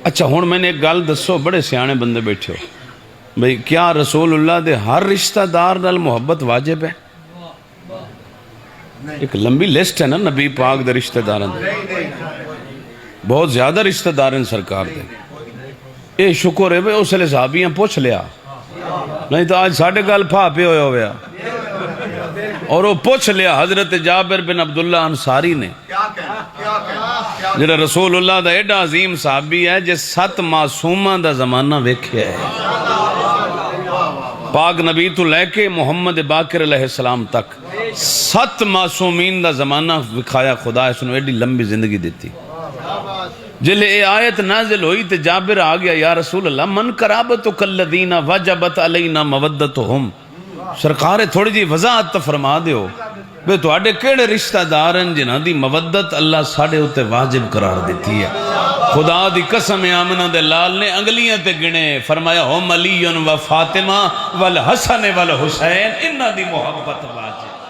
اچھا ہوں میں نے ایک گل دسو، بڑے سیانے بندے بیٹھے ہو بھئی، کیا رسول اللہ دے ہر رشتہ دار نال محبت واجب ہے؟ ایک لمبی لسٹ ہے نا نبی پاک دے رشتہ داران دے، بہت زیادہ رشتہ دارن سرکار دے۔ اے شکر ہے بھئی اس لئے صحابیاں پوچھ لیا، نہیں تو آج ساڑھے گال پھا پہ ہویا ہویا۔ اور وہ پوچھ لیا حضرت جابر بن عبداللہ انصاری نے، جڑا رسول اللہ دا ایڈا عظیم صحابی ہے جس 7 معصومہ دا زمانہ ویکھیا ہے، پاک نبی تو لے کے محمد باقر علیہ السلام تک 7 معصومین دا زمانہ وکھایا خدا اس نے ایڈی لمبی زندگی دیتی۔ جلے اے آیت نازل ہوئی تے جابر آ گیا، یا رسول اللہ من قرابتک الذین وجبت علینا مودتہم، سرکار تھوڑی جی وضاحت فرما دیو بے تو آڈے کیڑے رشتہ دارن جنہاں دی مودت اللہ ساڑھے ہوتے واجب قرار دیتی ہے۔ خدا دی قسم آمنہ دے لال نے انگلیاں تے گنے، فرمایا ہم علی و فاطمہ والحسن والحسین، انہاں دی محبت واجب۔